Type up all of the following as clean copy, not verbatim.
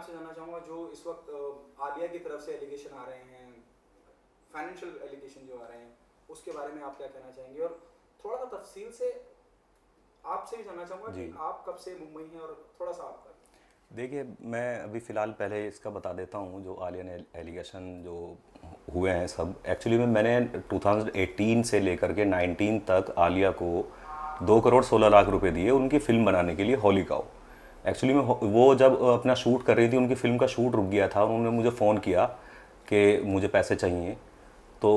आपसे जानना चाहूँगा जो इस वक्त आलिया की तरफ से एलिगेशन आ रहे हैं, फाइनेंशियल एलिगेशन जो आ रहे हैं, उसके बारे में आप क्या कहना चाहेंगे? और थोड़ा सा तफसील से आपसे भी जानना चाहूँगा जी। कि आप कब से मुंबई हैं और थोड़ा सा आपका। देखिए, मैं अभी फ़िलहाल पहले इसका बता देता हूँ, जो आलिया ने एलिगेशन जो हुए हैं सब, एक्चुअली में मैंने 2018 से लेकर के 19 तक आलिया को 2 करोड़ 16 लाख रुपए दिए उनकी फ़िल्म बनाने के लिए, होली काऊ। एक्चुअली में वो जब अपना शूट कर रही थी, उनकी फ़िल्म का शूट रुक गया था, उन्होंने मुझे फ़ोन किया कि मुझे पैसे चाहिए। तो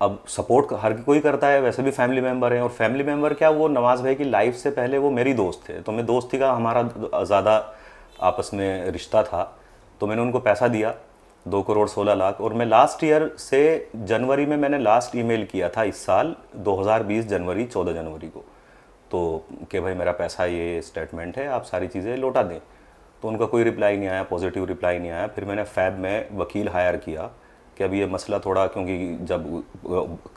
अब सपोर्ट हर कोई करता है, वैसे भी फैमिली मेम्बर हैं, और फैमिली मेम्बर क्या, वो नवाज़ भाई की लाइफ से पहले वो मेरी दोस्त थे, तो मैं दोस्ती का हमारा ज़्यादा आपस में रिश्ता था। तो मैंने उनको पैसा दिया 2 करोड़ 16 लाख। और मैं लास्ट ईयर से जनवरी में मैंने लास्ट ईमेल किया था, इस साल 2020 जनवरी 14 जनवरी को, तो कि भाई मेरा पैसा, ये स्टेटमेंट है, आप सारी चीज़ें लौटा दें। तो उनका कोई रिप्लाई नहीं आया, पॉजिटिव रिप्लाई नहीं आया। फिर मैंने फैब में वकील हायर किया कि अभी ये मसला थोड़ा, क्योंकि जब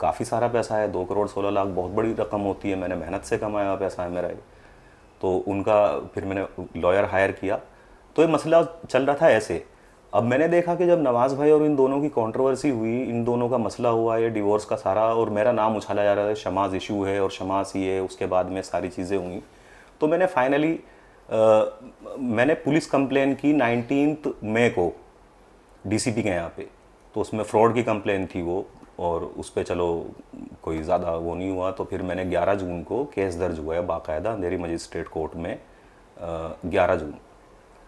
काफ़ी सारा पैसा है, 2 करोड़ 16 लाख बहुत बड़ी रकम होती है, मैंने मेहनत से कमाया हुआ पैसा है मेरा ये। तो उनका फिर मैंने लॉयर हायर किया। तो ये मसला चल रहा था ऐसे। अब मैंने देखा कि जब नवाज़ भाई और इन दोनों की कंट्रोवर्सी हुई, इन दोनों का मसला हुआ, ये डिवोर्स का सारा, और मेरा नाम उछाला जा रहा था, शमाज इशू है और शमाज ये, उसके बाद में सारी चीज़ें हुई। तो मैंने फाइनली मैंने पुलिस कंप्लेन की 19 मई को डीसीपी के यहाँ पे। तो उसमें फ्रॉड की कंप्लेन थी वो, और उस पर चलो कोई ज़्यादा वो नहीं हुआ। तो फिर मैंने 11 जून को केस दर्ज हुआ है बाकायदा अंधेरी मजिस्ट्रेट कोर्ट में, 11 जून,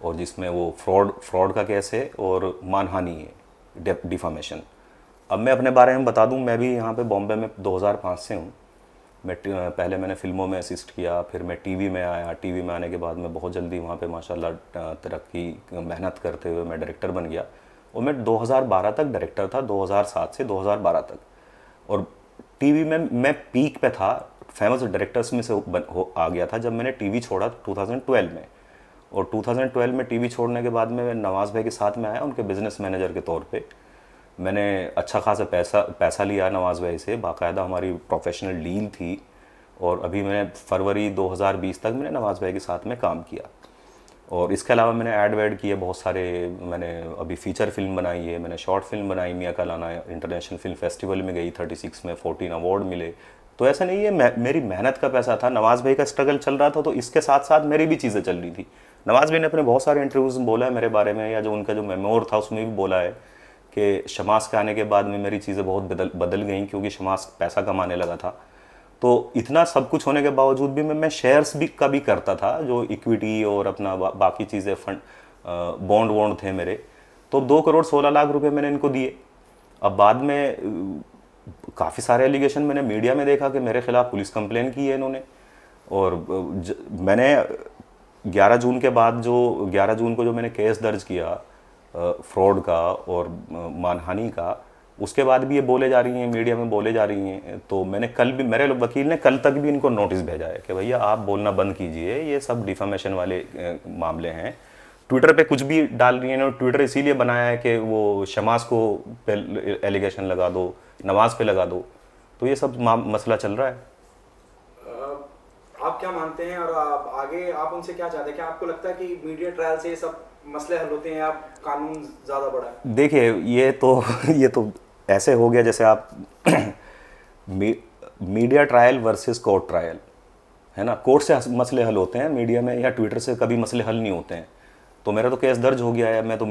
और जिसमें वो फ्रॉड का केस है और मानहानि है, डिफामेशन। अब मैं अपने बारे में बता दूं, मैं भी यहाँ पे बॉम्बे में 2005 से हूँ। पहले मैंने फ़िल्मों में असिस्ट किया, फिर मैं टीवी में आया। टीवी में आने के बाद मैं बहुत जल्दी वहाँ पे माशाल्लाह तरक्की, मेहनत करते हुए मैं डायरेक्टर बन गया। और मैं 2012 तक डायरेक्टर था, 2007 से 2012 तक। और टीवी में मैं पीक पे था, फेमस डायरेक्टर्स में से आ गया था जब मैंने टीवी छोड़ा 2012 में। और 2012 में टीवी छोड़ने के बाद में मैं नवाज़ भाई के साथ में आया, उनके बिज़नेस मैनेजर के तौर पे। मैंने अच्छा खासा पैसा लिया नवाज़ भाई से, बाकायदा हमारी प्रोफेशनल डील थी। और अभी मैंने फरवरी 2020 तक मैंने नवाज़ भाई के साथ में काम किया। और इसके अलावा मैंने ऐड वैड किए बहुत सारे। मैंने अभी फ़ीचर फिल्म बनाई है, मैंने शॉर्ट फिल्म बनाई, मियाँ का लाना इंटरनेशनल फिल्म फेस्टिवल में गई, 36 में 14 अवार्ड मिले। तो ऐसा नहीं है, मेरी मेहनत का पैसा था। नवाज़ भाई का स्ट्रगल चल रहा था, तो इसके साथ साथ मेरी भी चीज़ें चल रही थी। नवाज़ भाई ने अपने बहुत सारे इंटरव्यूज़ में बोला है मेरे बारे में, या जो उनका जो मेमोर था उसमें भी बोला है कि शमास के आने के बाद में मेरी चीज़ें बहुत बदल गई, क्योंकि शमास पैसा कमाने लगा था। तो इतना सब कुछ होने के बावजूद भी मैं शेयर्स भी का भी करता था, जो इक्विटी और अपना बाकी चीज़ें, फंड, बॉन्ड वॉन्ड थे मेरे। तो 2 करोड़ 16 लाख रुपए मैंने इनको दिए। अब बाद में काफ़ी सारे एलिगेशन मैंने मीडिया में देखा कि मेरे खिलाफ पुलिस कंप्लेन की है इन्होंने। और मैंने 11 जून के बाद, जो 11 जून को जो मैंने केस दर्ज किया फ्रॉड का और मानहानि का, उसके बाद भी ये बोले जा रही हैं, मीडिया में बोले जा रही हैं। तो मैंने कल भी, मेरे वकील ने कल तक भी इनको नोटिस भेजा है कि भैया आप बोलना बंद कीजिए, ये सब डिफामेशन वाले मामले हैं। ट्विटर पे कुछ भी डाल रही हैं, ट्विटर इसीलिए बनाया है कि वो शमास को एलिगेशन लगा दो, नवाज पे लगा दो। तो ये सब मसला चल रहा है। आप क्या मानते हैं और आप आगे आप उनसे क्या चाहते हैं? क्या आपको लगता है कि मीडिया ट्रायल से ये सब मसले हल होते हैं या कानून ज़्यादा बड़ा है? देखिए, ये तो ये तो ऐसे हो गया जैसे आप media trial versus court trial, है ना। कोर्ट से मसले हल होते हैं, मीडिया में या ट्विटर से कभी मसले हल नहीं होते हैं। तो मेरा तो केस दर्ज हो गया है, मैं तो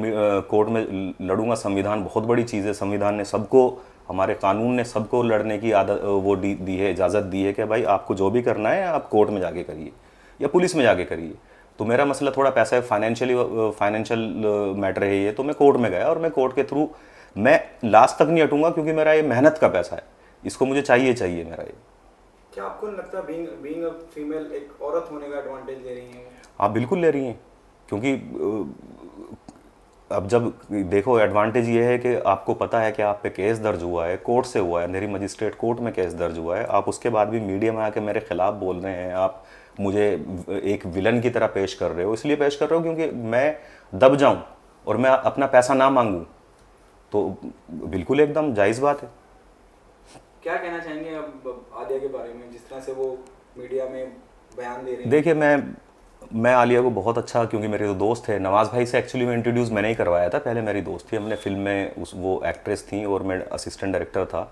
कोर्ट में लड़ूंगा। संविधान बहुत बड़ी चीज़ है, संविधान ने सबको, हमारे कानून ने सबको लड़ने की आदत वो दी है, इजाज़त दी है कि भाई आपको जो भी करना है आप कोर्ट में जाके करिए या पुलिस में जाके करिए। तो मेरा मसला थोड़ा पैसा है, फाइनेंशियल मैटर है ये। तो मैं कोर्ट में गया और मैं कोर्ट के थ्रू मैं लास्ट तक नहीं हटूंगा, क्योंकि मेरा ये मेहनत का पैसा है, इसको मुझे चाहिए मेरा ये। क्या आपको नहीं लगता बीइंग अ फीमेल, एक औरत होने का एडवांटेज ले रही हैं? आप बिल्कुल ले रही हैं, क्योंकि अब जब देखो, एडवांटेज ये है कि आपको पता है कि आप पे केस दर्ज हुआ है, कोर्ट से हुआ है, अंधेरी मजिस्ट्रेट कोर्ट में केस दर्ज हुआ है। आप उसके बाद भी मीडिया में आके मेरे खिलाफ बोल रहे हैं, आप मुझे एक विलन की तरह पेश कर रहे हो। इसलिए पेश कर रहे हो क्योंकि मैं दब जाऊं और मैं अपना पैसा ना मांगूं। तो बिल्कुल एकदम जायज़ बात है। क्या कहना चाहेंगे अब आलिया के बारे में, जिस तरह से वो मीडिया में बयान दे रही हैं? देखिए, मैं मैं आलिया को बहुत अच्छा, क्योंकि मेरे तो दोस्त थे, नवाज़ भाई से एक्चुअली मैं इंट्रोड्यूस मैंने ही करवाया था, पहले मेरी दोस्त थी, हमने फिल्म में उस वो एक्ट्रेस थी और मैं असिस्टेंट डायरेक्टर था।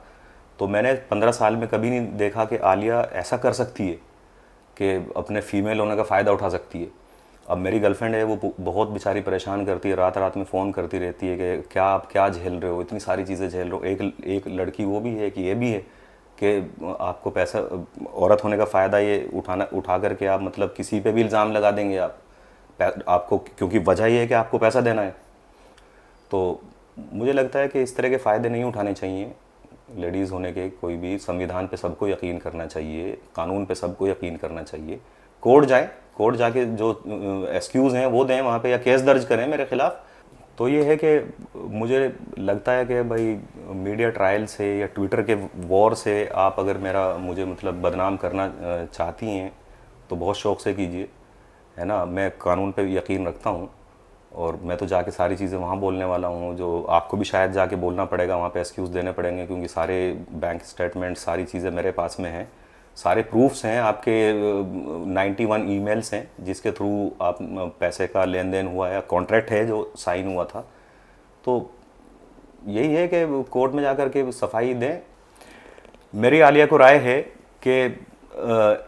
तो मैंने 15 साल में कभी नहीं देखा कि आलिया ऐसा कर सकती है कि अपने फीमेल होने का फ़ायदा उठा सकती है। अब मेरी गर्लफ्रेंड है, वो बहुत बेचारी परेशान करती है, रात रात में फ़ोन करती रहती है कि क्या आप क्या झेल रहे हो, इतनी सारी चीज़ें झेल रहे हो। एक लड़की वो भी है कि ये भी है कि आपको पैसा, औरत होने का फ़ायदा ये उठा करके आप मतलब किसी पे भी इल्ज़ाम लगा देंगे आप, आपको, क्योंकि वजह ये है कि आपको पैसा देना है। तो मुझे लगता है कि इस तरह के फ़ायदे नहीं उठाने चाहिए लेडीज़ होने के। कोई भी संविधान पे सबको यकीन करना चाहिए, कानून पे सबको यकीन करना चाहिए। कोर्ट जाएं, कोर्ट जाके जो एक्सक्यूज़ हैं वो दें वहाँ पे, या केस दर्ज करें मेरे खिलाफ़। तो ये है कि मुझे लगता है कि भाई मीडिया ट्रायल से या ट्विटर के वॉर से आप अगर मुझे मतलब बदनाम करना चाहती हैं तो बहुत शौक़ से कीजिए, है ना। मैं कानून पे यकीन रखता हूँ और मैं तो जाके सारी चीज़ें वहाँ बोलने वाला हूँ, जो आपको भी शायद जाके बोलना पड़ेगा, वहाँ पे एक्सक्यूज़ देने पड़ेंगे, क्योंकि सारे बैंक स्टेटमेंट सारी चीज़ें मेरे पास में हैं, सारे प्रूफ्स हैं, आपके 91 ईमेल्स हैं जिसके थ्रू आप पैसे का लेन देन हुआ है, कॉन्ट्रैक्ट है जो साइन हुआ था। तो यही है कि कोर्ट में जाकर के सफाई दें। मेरी आलिया को राय है कि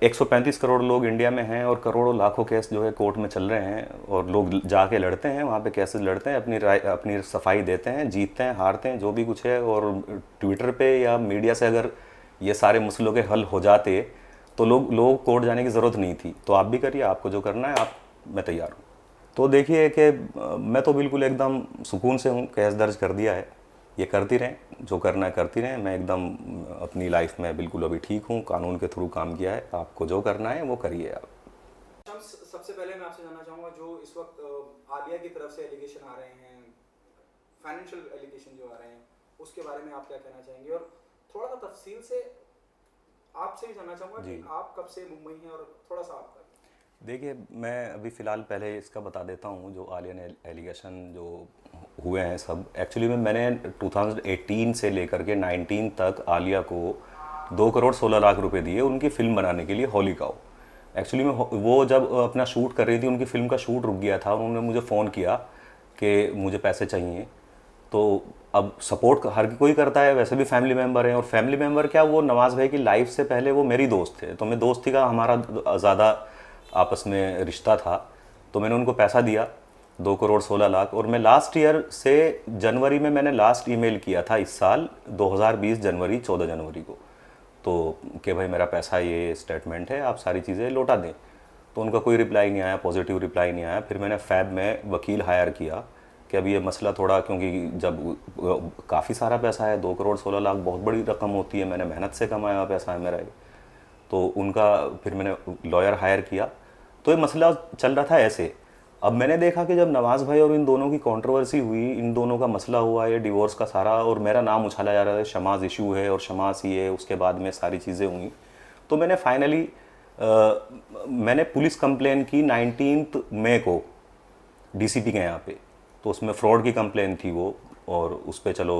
135 करोड़ लोग इंडिया में हैं और करोड़ों लाखों केस जो है कोर्ट में चल रहे हैं, और लोग जाके लड़ते हैं, वहाँ पे केसेस लड़ते हैं, अपनी सफाई देते हैं, जीतते हैं, हारते हैं, जो भी कुछ है। और ट्विटर पे या मीडिया से अगर ये सारे मसलों के हल हो जाते तो लोग कोर्ट जाने की ज़रूरत नहीं थी। तो आप भी करिए, आपको जो करना है आप, मैं तैयार हूँ। तो देखिए कि मैं तो बिल्कुल एकदम सुकून से हूँ, केस दर्ज कर दिया है, ये करती रहें, जो करना है करती रहें। मैं एकदम अपनी लाइफ में बिल्कुल अभी ठीक हूँ, कानून के थ्रू काम किया है, आपको जो करना है वो करिए आप। सबसे पहले मैं आपसे जानना चाहूँगा, जो इस वक्त आलिया की तरफ से एलिगेशन आ रहे हैं, फाइनेंशियल एलिगेशन जो आ रहे हैं, उसके बारे में आप क्या कहना चाहेंगे? और थोड़ा सा तफसील से आपसे भी जानना चाहूँगा कि आप कब से मुंबई हैं, और थोड़ा सा आपका। देखिए, मैं अभी फ़िलहाल पहले इसका बता देता हूँ, जो आलिया ने एलिगेशन जो हुए हैं सब, एक्चुअली में मैंने 2018 से लेकर के 19 तक आलिया को 2 करोड़ 16 लाख रुपए दिए उनकी फ़िल्म बनाने के लिए, होली काऊ। एक्चुअली में वो जब अपना शूट कर रही थी, उनकी फ़िल्म का शूट रुक गया था, उन्होंने मुझे फ़ोन किया कि मुझे पैसे चाहिए। तो अब सपोर्ट हर कोई करता है, वैसे भी फैमिली मेम्बर हैं, और फैमिली मेम्बर क्या, वो नवाज़ भाई की लाइफ से पहले वो मेरी दोस्त थे, तो मैं दोस्ती का हमारा ज़्यादा आपस में रिश्ता था। तो मैंने उनको पैसा दिया 2 करोड़ 16 लाख। और मैं लास्ट ईयर से जनवरी में मैंने लास्ट ईमेल किया था, इस साल 2020 जनवरी 14 जनवरी को, तो कि भाई मेरा पैसा ये स्टेटमेंट है, आप सारी चीज़ें लौटा दें। तो उनका कोई रिप्लाई नहीं आया, पॉजिटिव रिप्लाई नहीं आया। फिर मैंने फैब में वकील हायर किया कि अब ये मसला थोड़ा, क्योंकि जब काफ़ी सारा पैसा है, 2 करोड़ 16 लाख बहुत बड़ी रकम होती है, मैंने मेहनत से कमाया हुआ पैसा है मेरा ये। तो उनका फिर मैंने लॉयर हायर किया। तो ये मसला चल रहा था ऐसे। अब मैंने देखा कि जब नवाज़ भाई और इन दोनों की कंट्रोवर्सी हुई, इन दोनों का मसला हुआ, ये डिवोर्स का सारा, और मेरा नाम उछाला जा रहा था, शमाज़ इशू है और शमाज़ ये है, उसके बाद में सारी चीज़ें हुई। तो मैंने फाइनली मैंने पुलिस कंप्लेन की 19 मई को डीसीपी के यहाँ पे। तो उसमें फ्रॉड की कंप्लेन थी वो, और उस पर चलो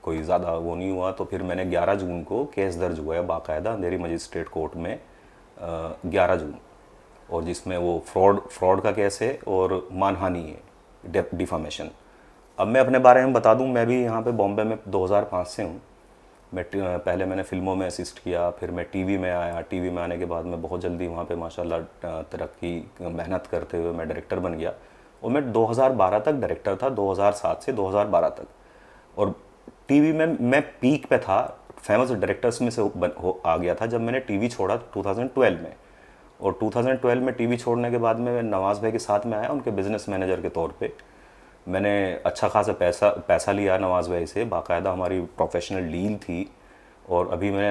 कोई ज़्यादा वो नहीं हुआ। तो फिर मैंने 11 जून को केस दर्ज हुआ है बाकायदा अंधेरी मजिस्ट्रेट कोर्ट में, 11 जून, और जिसमें वो फ्रॉड का केस है और मानहानि है, डिफामेशन। अब मैं अपने बारे में बता दूं, मैं भी यहाँ पे बॉम्बे में 2005 से हूँ। पहले मैंने फ़िल्मों में असिस्ट किया, फिर मैं टीवी में आया। टीवी में आने के बाद मैं बहुत जल्दी वहाँ पे माशाल्लाह तरक्की, मेहनत करते हुए मैं डायरेक्टर बन गया, और मैं 2012 तक डायरेक्टर था, 2007 से 2012 तक। और टीवी में मैं पीक पे था, फेमस डायरेक्टर्स में से आ गया था जब मैंने टीवी छोड़ा 2012 में। और 2012 में टीवी छोड़ने के बाद में मैं नवाज़ भाई के साथ में आया, उनके बिज़नेस मैनेजर के तौर पे। मैंने अच्छा खासा पैसा लिया नवाज़ भाई से, बाकायदा हमारी प्रोफेशनल डील थी। और अभी मैंने